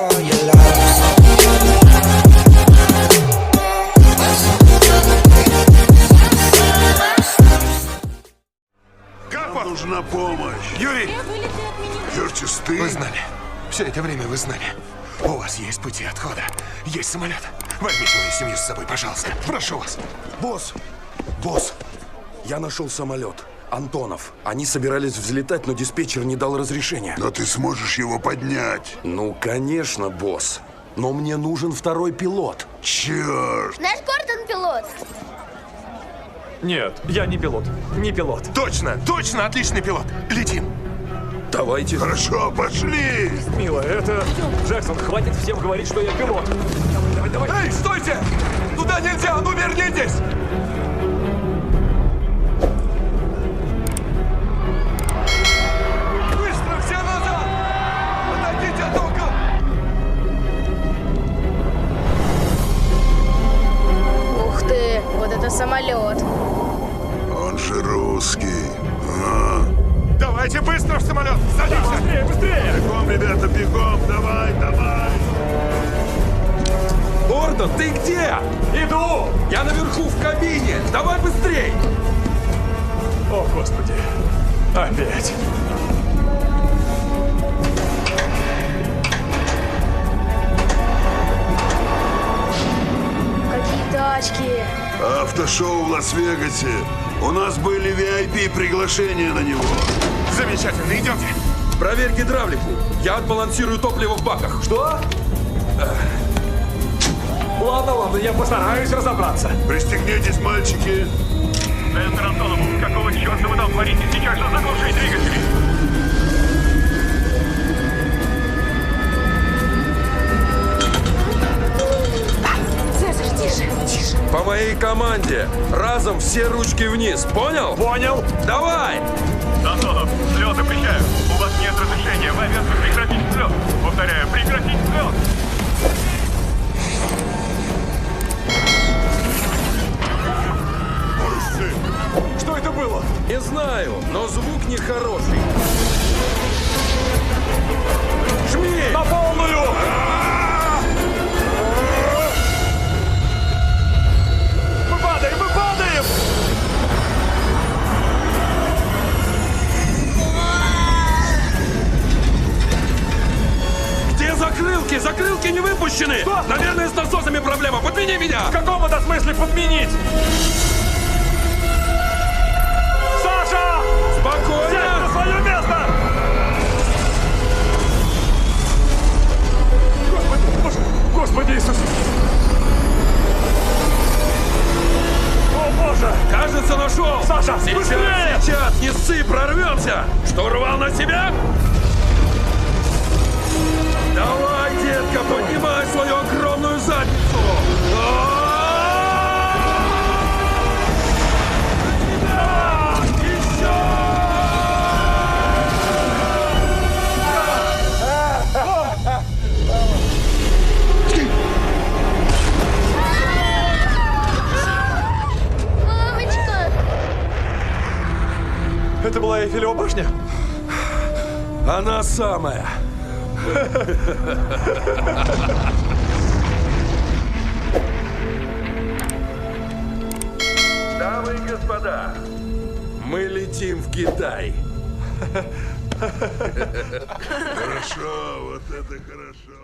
for your love. Нам нужна помощь. Юрий! Кертис, ты? Вы знали. Все это время вы знали. У вас есть пути отхода. Есть самолет. Возьмите мою семью с собой, пожалуйста. Прошу вас. Босс, я нашел самолет. Антонов. Они собирались взлетать, но диспетчер не дал разрешения. Но ты сможешь его поднять. Ну, конечно, босс. Но мне нужен второй пилот. Черт! Наш Гордон пилот. Нет, я не пилот. Не пилот. Точно, точно, отличный пилот. Летим. Давайте. Хорошо, пошли! Милая, это... Джексон, хватит всем говорить, что я пилот. Давай. Эй, стойте! Туда нельзя, ну вернитесь! Быстро, все назад! Отойдите от окон! Ух ты, вот это самолет. Он же русский. А? Давайте быстро в самолет! Садимся! Быстрее, быстрее! Бегом, ребята, бегом! Давай, давай! Гордон, ты где? Иду! Я наверху в кабине! Давай быстрей! О, Господи. Опять. Какие тачки. Автошоу в Лас-Вегасе. У нас были VIP-приглашения на него. Замечательно, идемте. Проверь гидравлику. Я отбалансирую топливо в баках. Что? Ладно, я постараюсь разобраться. Пристегнитесь, мальчики. Центр Антонову, какого черта вы там творите? Сейчас же заглушить двигатели. Цезарь, тише. По моей команде. Разом все ручки вниз. Понял? Понял. Давай! Антонов, взлет запрещаю. У вас нет разрешения. Вы обязаны прекратить взлет. Повторяю, прекратить взлет. Что это было? Не знаю, но звук нехороший. Жми! На полную! Мы падаем, мы падаем! Где закрылки? Закрылки не выпущены! Что? Наверное, с насосами проблема. Подмени меня! В каком это смысле подменить? Саша! Сядь Спокойно! на свое место! Господи Иисус! О, Боже! Кажется, нашел! Саша, сейчас, быстрее! сейчас! Не ссы, прорвемся! Штурвал на себя! Давай, детка, поднимай свою огромную задницу! Еще! Мамочка. Это была Эйфелева башня? Она самая! Дамы и господа, мы летим в Китай. Хорошо, вот это хорошо.